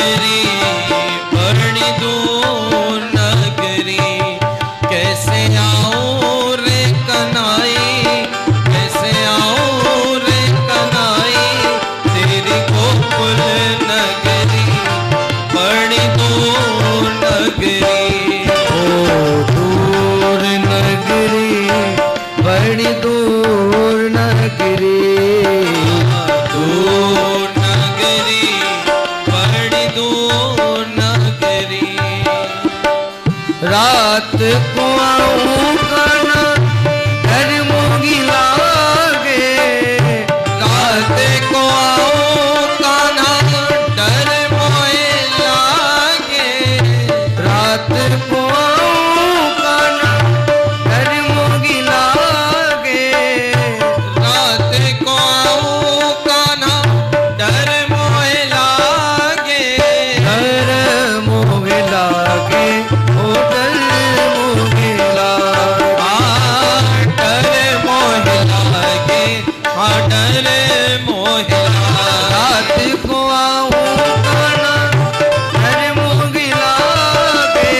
नगरी बड़ी दूर नगरी, कैसे आऊं रे कन्हई, कैसे आऊं रे कन्हई, तेरी गोकुल नगरी बड़ी दूर नगरी। दूर नगरी बड़ी दूर नगरी, दूर नगरी बड़ी दूर नगरी। रात को आऊं कान्हा घर मोगी लागे, रात को आऊं कान्हा डर मोहे लागे, रात को आऊं कान्हा घर मोगी लागे, रात को आऊं कान्हा डर मोहे लागे, डर मोहे लागे, ओ डर मोहे लागे, डर मोहे लागे, डर मोहे लागे। रात को आऊं कान्हा घर मोगी लागे,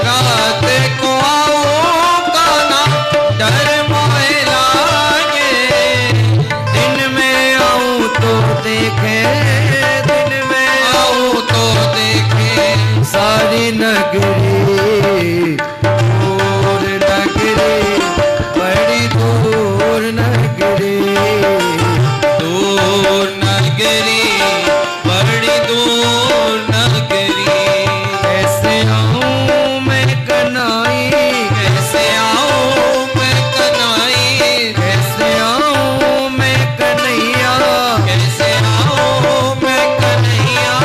रात को आऊं कान्हा डर मोहे लागे, दिन में आऊं तो देखे, दिन में आऊं तो देखे सारी नगरी, दूर नगरी बड़ी दूर नगरी, दूर नगरी बड़ी दूर नगरी। कैसे आऊं मैं कन्हई, कैसे आऊं मैं कन्हई, कैसे आऊं मैं कन्हैया, कैसे आऊं मैं कन्हैया,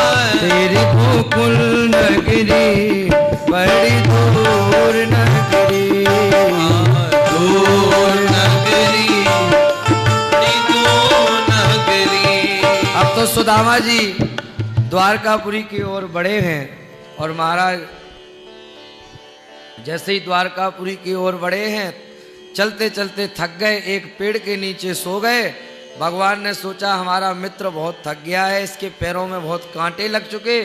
तेरी गोकुल नगरी बड़ी दूर नगरी, दूर नगरी बड़ी दूर नगरी। अब तो सुदामा जी द्वारकापुरी की ओर बढ़े हैं और महाराज जैसे ही द्वारकापुरी की ओर बढ़े हैं, चलते चलते थक गए, एक पेड़ के नीचे सो गए। भगवान ने सोचा हमारा मित्र बहुत थक गया है, इसके पैरों में बहुत कांटे लग चुके,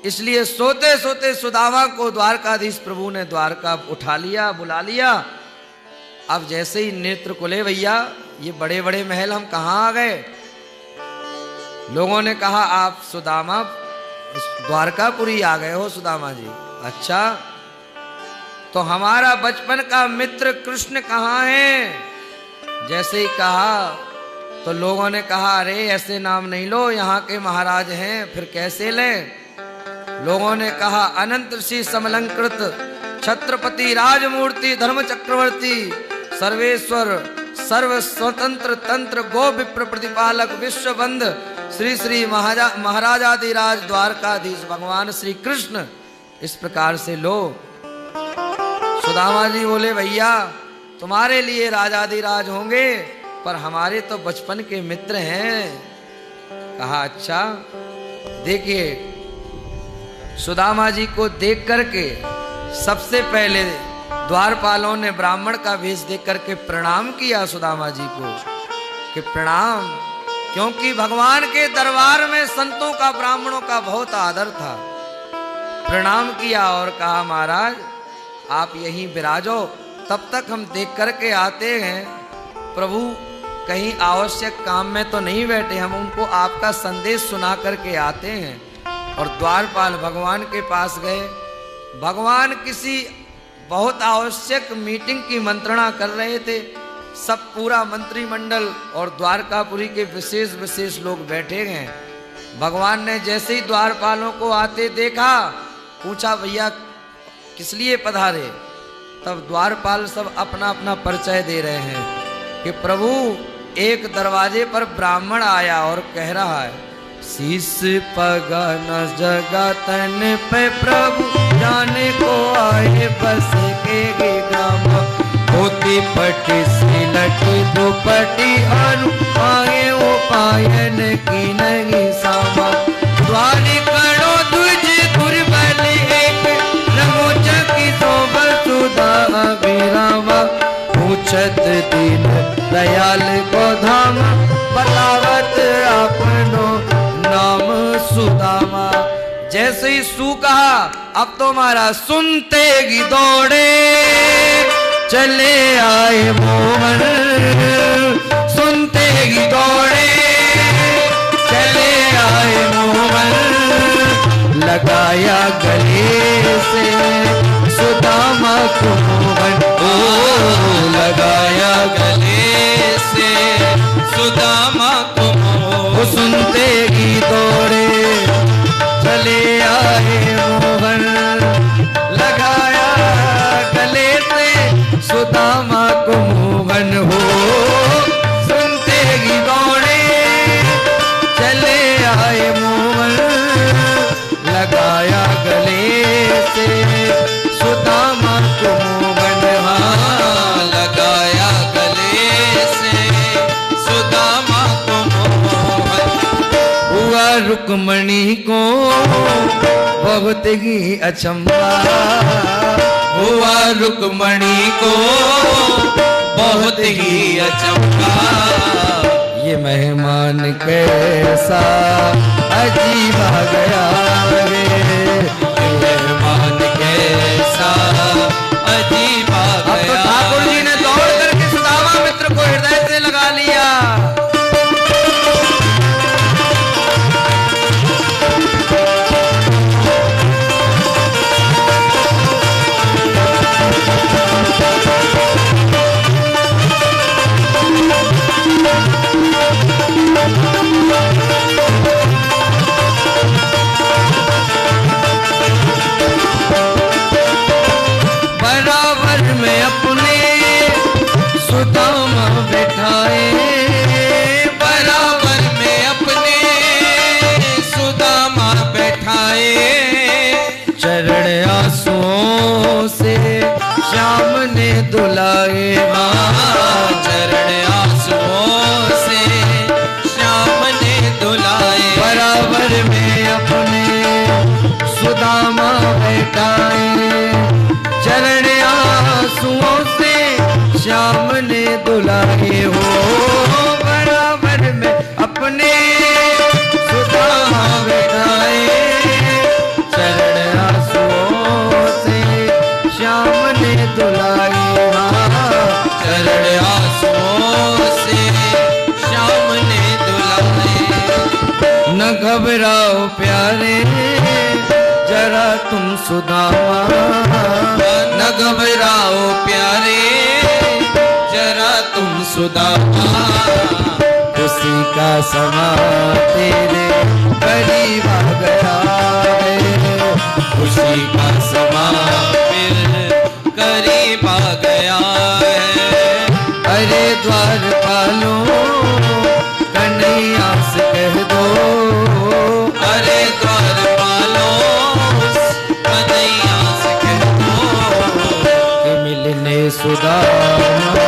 इसलिए सोते सोते सुदामा को द्वारकाधीश प्रभु ने द्वारका उठा लिया, बुला लिया। अब जैसे ही नेत्र खुले, भैया ये बड़े बड़े महल हम कहाँ आ गए। लोगों ने कहा आप सुदामा द्वारकापुरी आ गए हो सुदामा जी। अच्छा, तो हमारा बचपन का मित्र कृष्ण कहाँ है? जैसे ही कहा तो लोगों ने कहा अरे ऐसे नाम नहीं लो, यहाँ के महाराज हैं, फिर कैसे लें। लोगों ने कहा अनंत ऋषि समलंकृत छत्रपति राजमूर्ति धर्म चक्रवर्ती सर्वेश्वर सर्व स्वतंत्र तंत्र गो विप्र प्रतिपालक विश्वबंध श्री श्री महाराजाधिराज द्वारकाधीश भगवान श्री कृष्ण, इस प्रकार से लो। सुदामा जी बोले भैया तुम्हारे लिए राजाधिराज होंगे, पर हमारे तो बचपन के मित्र हैं। कहा अच्छा। देखिए सुदामा जी को देख करके सबसे पहले द्वारपालों ने ब्राह्मण का वेश देख करके प्रणाम किया सुदामा जी को कि प्रणाम, क्योंकि भगवान के दरबार में संतों का ब्राह्मणों का बहुत आदर था। प्रणाम किया और कहा महाराज आप यहीं विराजो, तब तक हम देख करके आते हैं। प्रभु कहीं आवश्यक काम में तो नहीं बैठे, हम उनको आपका संदेश सुना करके आते हैं। और द्वारपाल भगवान के पास गए। भगवान किसी बहुत आवश्यक मीटिंग की मंत्रणा कर रहे थे। सब पूरा मंत्रिमंडल और द्वारकापुरी के विशेष विशेष लोग बैठे हैं। भगवान ने जैसे ही द्वारपालों को आते देखा, पूछा भैया किस लिए पधारे। तब द्वारपाल सब अपना अपना परिचय दे रहे हैं कि प्रभु एक दरवाजे पर ब्राह्मण आया और कह रहा है शीस पगा न जगा तन पे प्रभु जाने को आए बस के ग्राम। धोती पटी सिलट दुपटी अनु आए वो पायन की नहीं सामा। द्वारी करो तुझे दुर्बल एक रमोच की शोभा सुधा विरामा। पूछत दीन दयाल को धाम बतावत अपनो नाम सुदामा। जैसे ही सू कहा अब तो मारा सुनते ही दौड़े चले आए मोहन, सुनते ही दौड़े चले आए मोहन, लगाया गले से सुदामा को मोहन, ओ लगाया गले से सुदामा को मोहन, सुनते ही दौड़े चले आए मोहन, लगाया गले से सुदामा को मोहन हो, सुनते ही दौड़े चले आए मोहन, लगाया गले से सुदामा को मोहन, हाँ लगाया गले से सुदामा को मोहन। हुआ रुक्मणी को बहुत ही अचंभा, हुआ रुक्मणी को बहुत ही अचंभा, ये मेहमान कैसा अजीब आ गया रे, ये मेहमान कैसा अजीब आ अब तो गया। ठाकुर जी ने दौड़ करके सुदामा मित्र को हृदय से लगा लिया। बराबर में अपने सुदामा बैठाए, बराबर में अपने सुदामा बैठाए, चरण आंसुओं से श्याम ने दुलाए, चरण आंसुओं से श्याम ने दुलाए, बराबर में अपने सुदामा बैठाए, चरण आंसुओं से श्याम ने दुलाए हो, बराबर में अपने सुदामा बैठाए, चरण आंसुओं से श्याम ने दुलाए, चरण आंसुओं से श्याम ने दुलाए। न घबराओ प्यारे जरा तुम सुदामा, न घबराओ प्यारे जरा तुम सुदामा, खुशी का समा तेरे करीब आ गया है, खुशी का समा फिर करीब आ गया है। अरे द्वार पालो कन्हैया से कह दो, अरे द्वार पालो कन्हैया से कह दो, कि मिलने सुदामा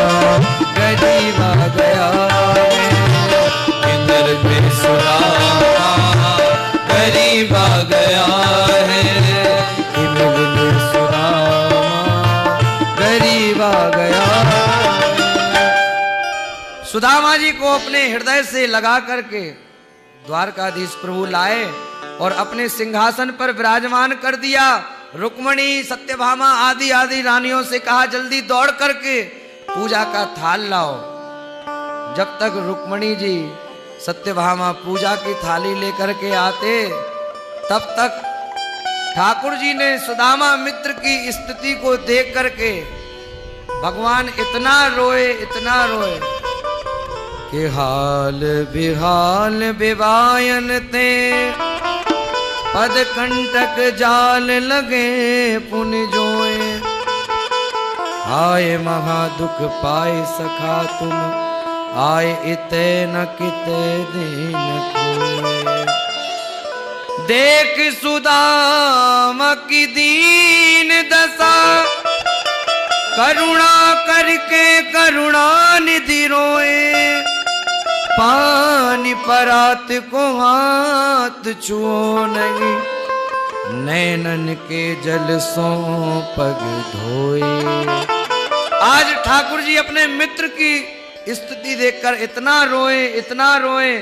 करीब आ गया है, इधर पे सुदामा करीब आ गया है, कि मिलने सुदामा करीब आ गया। सुदामा जी को अपने हृदय से लगा करके द्वारकाधीश प्रभु लाए और अपने सिंहासन पर विराजमान कर दिया। रुक्मणी सत्यभामा आदि आदि रानियों से कहा जल्दी दौड़ करके पूजा का थाल लाओ। जब तक रुक्मणी जी सत्यभामा पूजा की थाली लेकर के आते तब तक ठाकुर जी ने सुदामा मित्र की स्थिति को देख करके भगवान इतना रोए कि हाल बिहाल विवायन ते पद कंटक जाल लगे पुन जोए, आए महादुख पाए सखा तुम आए इते न किते दिन खोए। देख सुदामा की दीन दशा करुणा करके करुणा निधि रोए, पानी परात को हाथ छुओ नहीं नैनन के जल सो पग धोए। आज ठाकुर जी अपने मित्र की स्थिति देखकर इतना रोए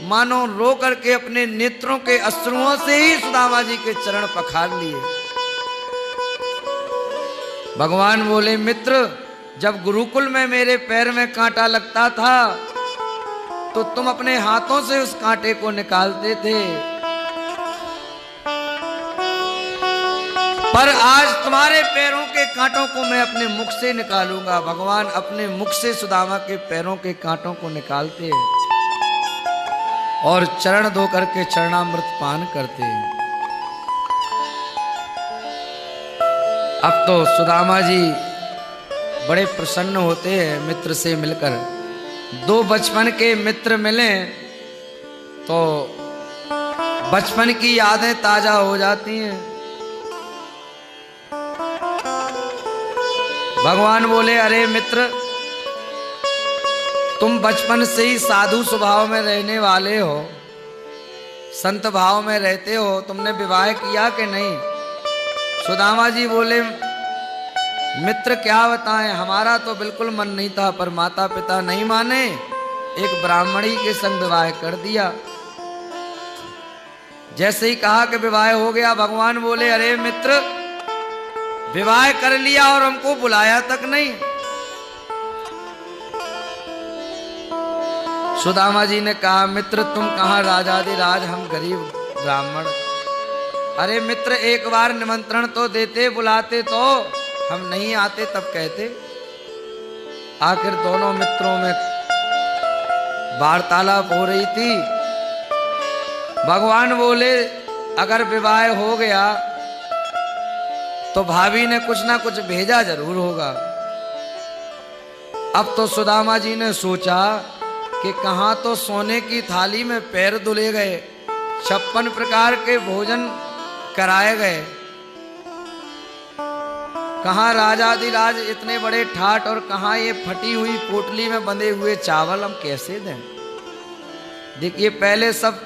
मानो रो करके अपने नेत्रों के अश्रुओं से ही सुदामा जी के चरण पखार लिए। भगवान बोले, मित्र, जब गुरुकुल में मेरे पैर में कांटा लगता था तो तुम अपने हाथों से उस कांटे को निकालते थे, पर आज तुम्हारे पैरों के कांटों को मैं अपने मुख से निकालूंगा। भगवान अपने मुख से सुदामा के पैरों के कांटों को निकालते और चरण धो करके चरणामृत पान करते। अब तो सुदामा जी बड़े प्रसन्न होते हैं मित्र से मिलकर। दो बचपन के मित्र मिले तो बचपन की यादें ताजा हो जाती हैं। भगवान बोले, अरे मित्र, तुम बचपन से ही साधु स्वभाव में रहने वाले हो, संत भाव में रहते हो, तुमने विवाह किया कि नहीं? सुदामा जी बोले, मित्र क्या बताएं, हमारा तो बिल्कुल मन नहीं था, पर माता पिता नहीं माने, एक ब्राह्मणी के संग विवाह कर दिया। जैसे ही कहा कि विवाह हो गया, भगवान बोले, अरे मित्र, विवाह कर लिया और हमको बुलाया तक नहीं। सुदामा जी ने कहा, मित्र तुम कहाँ राजाधिराज, हम गरीब ब्राह्मण। अरे मित्र, एक बार निमंत्रण तो देते, बुलाते तो हम नहीं आते, तब कहते। आखिर दोनों मित्रों में वार्तालाप हो रही थी। भगवान बोले, अगर विवाह हो गया तो भाभी ने कुछ ना कुछ भेजा जरूर होगा। अब तो सुदामा जी ने सोचा कि कहाँ तो सोने की थाली में पैर धुले गए, 56 प्रकार के भोजन कराए गए, कहाँ राजाधिराज इतने बड़े ठाट, और कहाँ ये फटी हुई पोटली में बंधे हुए चावल हम कैसे दें। देखिए, पहले सब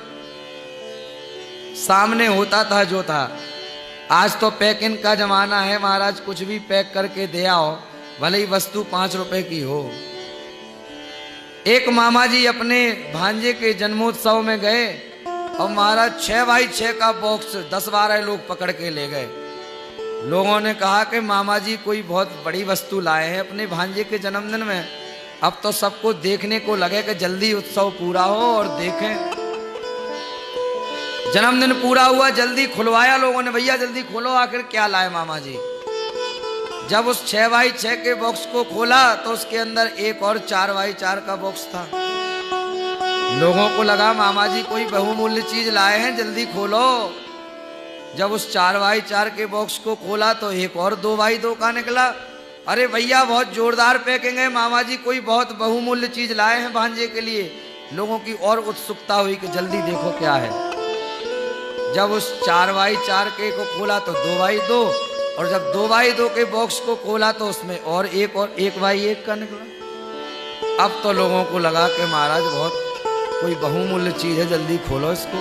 सामने होता था जो था, आज तो पैकिंग का जमाना है महाराज, कुछ भी पैक करके दे आओ, भले ही वस्तु 5 रुपए की हो। एक मामा जी अपने भांजे के जन्मोत्सव में गए और महाराज 6x6 का बॉक्स 10-12 लोग पकड़ के ले गए। लोगों ने कहा कि मामा जी कोई बहुत बड़ी वस्तु लाए हैं अपने भांजे के जन्मदिन में, अब तो सबको देखने को लगे कि जल्दी उत्सव पूरा हो और देखें। जन्मदिन पूरा हुआ, जल्दी खुलवाया लोगों ने, भैया जल्दी खोलो, आखिर क्या लाए मामा जी। जब उस 6x6 के बॉक्स को खोला तो उसके अंदर एक और 4x4 का बॉक्स था। लोगों को लगा मामा जी कोई बहुमूल्य चीज लाए हैं, जल्दी खोलो। जब उस 4x4 के बॉक्स को खोला तो एक और 2x2 का निकला। अरे भैया बहुत जोरदार पैकिंग है, मामा जी कोई बहुत बहुमूल्य चीज लाए हैं भांजे के लिए। लोगों की और उत्सुकता हुई कि जल्दी देखो क्या है। जब उस 4x4 के को खोला तो 2x2, और जब 2x2 के बॉक्स को खोला तो उसमें और 1x1 का निकला। अब तो लोगों को लगा कि महाराज बहुत कोई बहुमूल्य चीज है, जल्दी खोलो इसको।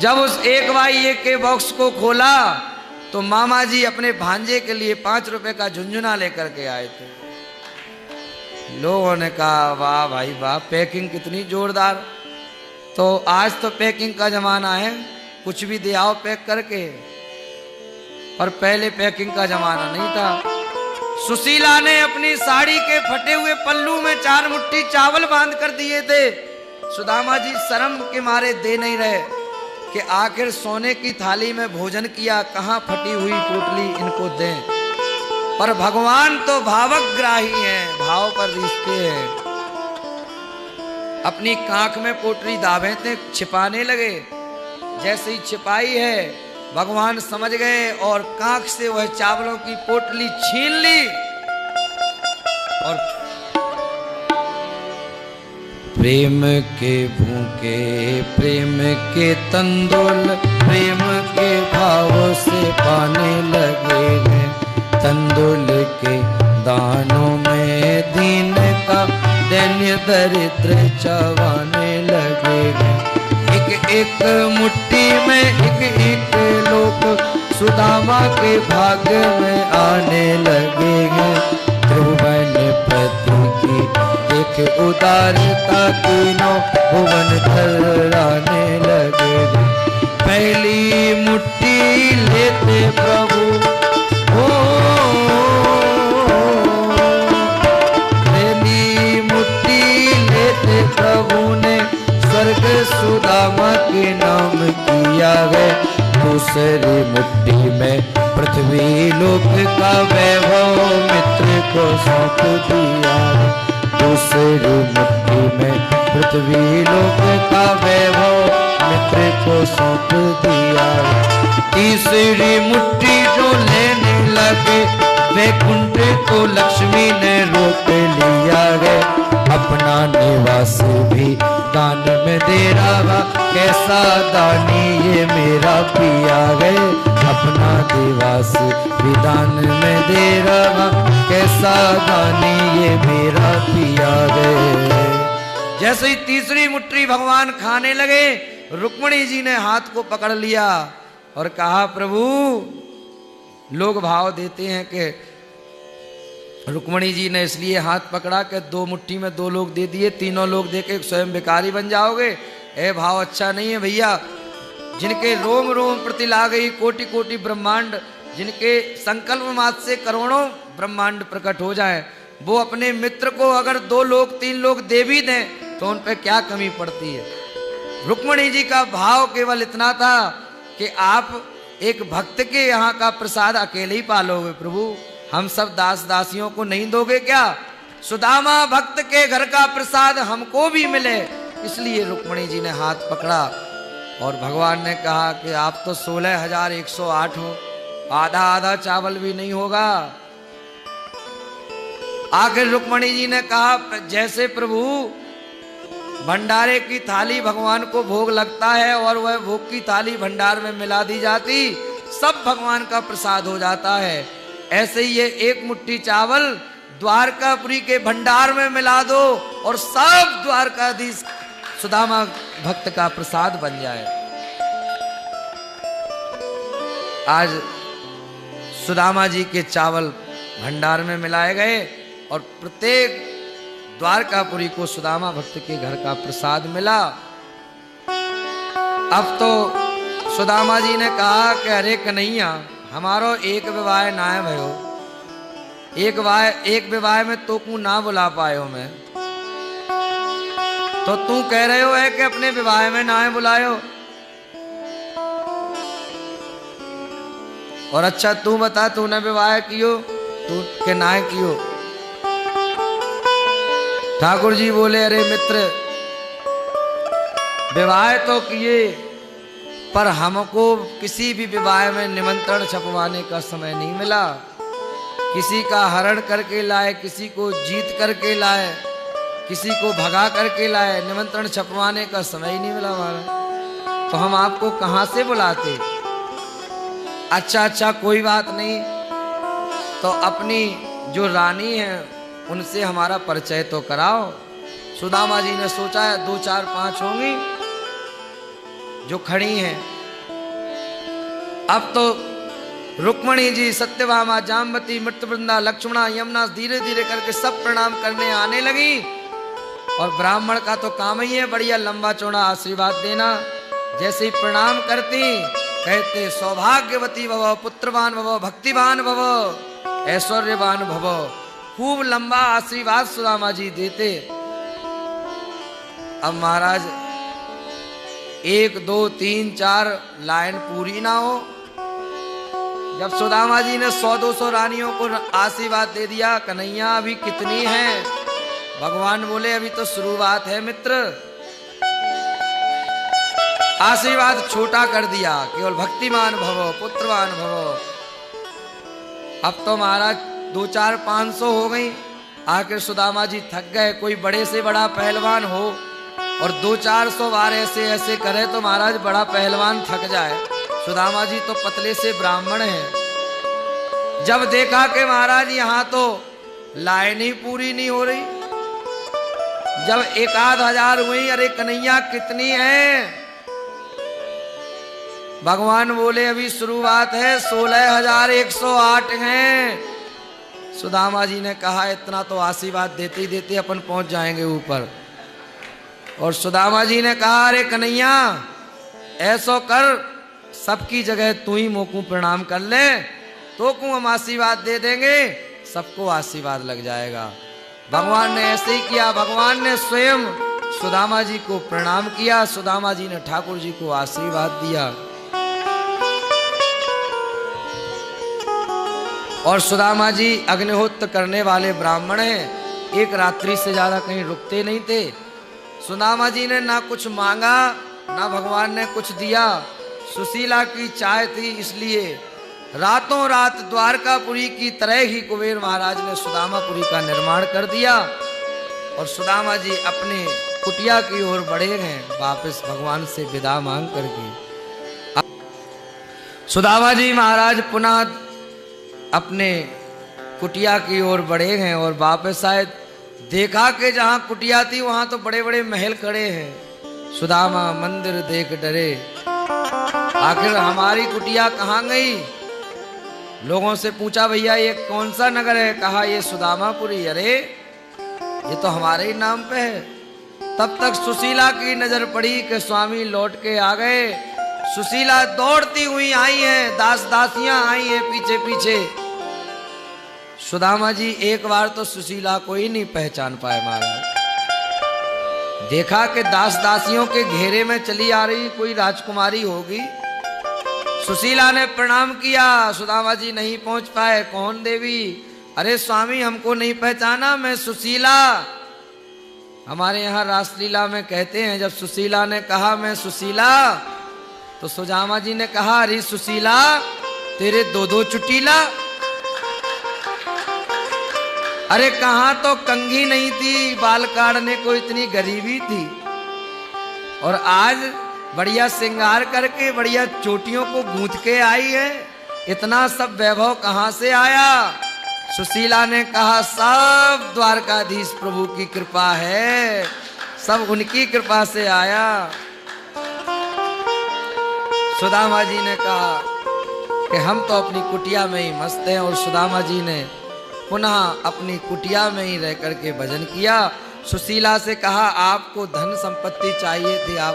जब उस 1x1 के बॉक्स को खोला तो मामा जी अपने भांजे के लिए 5 रुपए का झुंझुना लेकर के आए थे। लोगों ने कहा, वाह भाई वाह, पैकिंग कितनी जोरदार। तो आज तो पैकिंग का जमाना है, कुछ भी दे आओ पैक करके, और पहले पैकिंग का जमाना नहीं था। सुशीला ने अपनी साड़ी के फटे हुए पल्लू में 4 मुट्ठी चावल बांध कर दिए थे। सुदामा जी शर्म के मारे दे नहीं रहे कि आखिर सोने की थाली में भोजन किया, कहाँ फटी हुई पोटली इनको दें। पर भगवान तो भावग्राही हैं, भाव पर रिश्ते हैं। अपनी कांख में पोटली दाबे थे, छिपाने लगे। जैसे ही छिपाई है भगवान समझ गए और कांख से वह चावलों की पोटली छीन ली और प्रेम के भूखे, प्रेम के तंदुल, प्रेम के भाव से पाने लगे हैं। तंदुल के दानों में दीन का दैन्य दरिद्र चबाने लगे हैं। एक एक मुट्ठी में एक एक लोग सुदामा के भाग्य में आने लगे हैं। त्रिभुवन पति की देख उदारता तीनों भुवन थर्राने लगे। पहली मुट्ठी लेते प्रभु हो, पहली मुट्ठी लेते प्रभु ने स्वर्ग सुदामा के नाम किया है। दूसरी मुट्ठी में पृथ्वी लोक का वैभव मित्र को सौंप दिया। दूसरी मुट्ठी में पृथ्वी लोक का वैभव मित्र को सौंप दिया। तीसरी मुट्ठी जो लेने लगे वैकुंठ को लक्ष्मी ने रोक लिया है। अपना निवास भी दान में दे रहा, कैसा दानी ये मेरा पिया है। अपना निवास भी दान में दे रहा, कैसा दानी ये मेरा पिया है। जैसे ही तीसरी मुट्ठी भगवान खाने लगे, रुक्मिणी जी ने हाथ को पकड़ लिया और कहा प्रभु, लोग भाव देते हैं कि रुक्मिणी जी ने इसलिए हाथ पकड़ा कि दो मुट्ठी में दो लोग दे दिए, तीनों लोग देके स्वयं भिखारी बन जाओगे। ए भाव अच्छा नहीं है भैया। जिनके रोम रोम प्रति ला गई कोटि कोटि ब्रह्मांड, जिनके संकल्प मात्र से करोड़ों ब्रह्मांड प्रकट हो जाए, वो अपने मित्र को अगर दो लोग तीन लोग दे भी दें तो उन पर क्या कमी पड़ती है। रुक्मिणी जी का भाव केवल इतना था कि आप एक भक्त के यहाँ का प्रसाद अकेले ही पालोगे प्रभु, हम सब दास दासियों को नहीं दोगे क्या। सुदामा भक्त के घर का प्रसाद हमको भी मिले, इसलिए रुक्मिणी जी ने हाथ पकड़ा और भगवान ने कहा कि आप तो 16,108 हो, आधा आधा चावल भी नहीं होगा। आखिर रुक्मिणी जी ने कहा जैसे प्रभु भंडारे की थाली भगवान को भोग लगता है और वह भोग की थाली भंडार में मिला दी जाती, सब भगवान का प्रसाद हो जाता है, ऐसे ही ये एक मुट्ठी चावल द्वारकापुरी के भंडार में मिला दो और सब द्वारकाधीश सुदामा भक्त का प्रसाद बन जाए। आज सुदामा जी के चावल भंडार में मिलाए गए और प्रत्येक द्वारकापुरी को सुदामा भक्त के घर का प्रसाद मिला। अब तो सुदामा जी ने कहा कि अरे कन्हैया, हमारो एक विवाह ना भयो, एक विवाह में तो को ना बुला पायो मैं, तो तू कह रहे हो है कि अपने विवाह में ना बुलायो। और अच्छा तू बता, तूने विवाह कियो तू के ना कियो। ठाकुर जी बोले अरे मित्र, विवाह तो किए पर हमको किसी भी विवाह में निमंत्रण छपवाने का समय नहीं मिला। किसी का हरण करके लाए, किसी को जीत करके लाए, किसी को भगा करके लाए, निमंत्रण छपवाने का समय ही नहीं मिला हमारा, तो हम आपको कहाँ से बुलाते। अच्छा कोई बात नहीं, तो अपनी जो रानी है उनसे हमारा परिचय तो कराओ। सुदामा जी ने सोचा है 2 4 5 होंगी जो खड़ी हैं। अब तो रुक्मिणी जी, सत्यभामा, जाम्बती, मृत्यवृंदा, लक्ष्मणा, यमुना धीरे धीरे करके सब प्रणाम करने आने लगी। और ब्राह्मण का तो काम ही है बढ़िया लंबा चौड़ा आशीर्वाद देना। जैसे ही प्रणाम करती कहते सौभाग्यवती भव, पुत्रवान भव, भक्तिवान भव, ऐश्वर्यवान भव। खूब लंबा आशीर्वाद सुदामा जी देते। अब महाराज 1 2 3 4 लाइन पूरी ना हो, जब सुदामा जी ने 100-200 रानियों को आशीर्वाद दे दिया, कन्हैया अभी कितनी हैं? भगवान बोले अभी तो शुरुआत है मित्र। आशीर्वाद छोटा कर दिया, केवल भक्तिमान भवो, पुत्रवान भवो। अब तो महाराज 2 4 500 हो गई। आखिर सुदामा जी थक गए। कोई बड़े से बड़ा पहलवान हो और 200-400 बार ऐसे ऐसे करे तो महाराज बड़ा पहलवान थक जाए। सुदामा जी तो पतले से ब्राह्मण हैं। जब देखा कि महाराज यहाँ तो लाइन ही पूरी नहीं हो रही, जब 1,000 हुई, अरे कन्हैया कितनी है? भगवान बोले अभी शुरुआत है, 16,108 हैं। सुदामा जी ने कहा इतना तो आशीर्वाद देते ही देते अपन पहुंच जाएंगे ऊपर। और सुदामा जी ने कहा अरे कन्हैया ऐसो कर, सबकी जगह तू ही मोकू प्रणाम कर ले, तो को हम आशीर्वाद दे देंगे, सबको आशीर्वाद लग जाएगा। भगवान ने ऐसे ही किया। भगवान ने स्वयं सुदामा जी को प्रणाम किया। सुदामा जी ने ठाकुर जी को आशीर्वाद दिया। और सुदामा जी अग्निहोत्र करने वाले ब्राह्मण हैं, एक रात्रि से ज्यादा कहीं रुकते नहीं थे। सुदामा जी ने ना कुछ मांगा ना भगवान ने कुछ दिया। सुशीला की चाय थी, इसलिए रातों रात द्वारकापुरी की तरह ही कुबेर महाराज ने सुदामापुरी का निर्माण कर दिया। और सुदामा जी अपने कुटिया की ओर बढ़े हैं, वापस भगवान से विदा मांग करके। सुदामा जी महाराज पुनः अपने कुटिया की ओर बढ़े हैं और वापस आए। देखा कि जहां कुटिया थी वहां तो बड़े बड़े महल खड़े हैं। सुदामा मंदिर देख डरे, आखिर हमारी कुटिया कहाँ गई। लोगों से पूछा भैया ये कौन सा नगर है, कहा ये सुदामापुरी। अरे ये तो हमारे ही नाम पे है। तब तक सुशीला की नजर पड़ी कि स्वामी लौट के आ गए। सुशीला दौड़ती हुई आई है, दास दासियां आई हैं पीछे पीछे। सुदामा जी एक बार तो सुशीला को ही नहीं पहचान पाए महाराज। देखा कि दास दासियों के घेरे में चली आ रही कोई राजकुमारी होगी। सुशीला ने प्रणाम किया, सुदामा जी नहीं पहुंच पाए। कौन देवी? अरे स्वामी हमको नहीं पहचाना, मैं सुशीला। हमारे यहाँ रासलीला में कहते हैं जब सुशीला ने कहा मैं सुशीला, तो सुदामा जी ने कहा अरे सुशीला तेरे दो दो चुटीला। अरे कहाँ तो कंघी नहीं थी, बाल काटने को इतनी गरीबी थी, और आज बढ़िया श्रृंगार करके बढ़िया चोटियों को गूंथ के आई है। इतना सब वैभव कहाँ से आया? सुशीला ने कहा सब द्वारकाधीश प्रभु की कृपा है, सब उनकी कृपा से आया। सुदामा जी ने कहा कि हम तो अपनी कुटिया में ही मस्त हैं। और सुदामा जी ने पुनः अपनी कुटिया में ही रह करके भजन किया। सुशीला से कहा आपको धन संपत्ति चाहिए थी, आप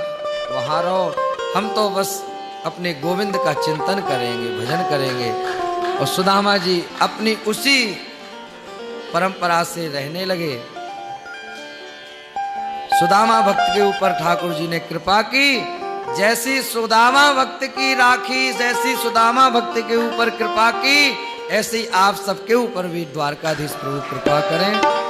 वहां रहो, हम तो बस अपने गोविंद का चिंतन करेंगे, भजन करेंगे। और सुदामा जी अपनी उसी परंपरा से रहने लगे। सुदामा भक्त के ऊपर ठाकुर जी ने कृपा की। जैसी सुदामा भक्त की राखी, जैसी सुदामा भक्त के ऊपर कृपा की, ऐसे ही आप सबके ऊपर भी द्वारकाधीश प्रभु कृपा करें।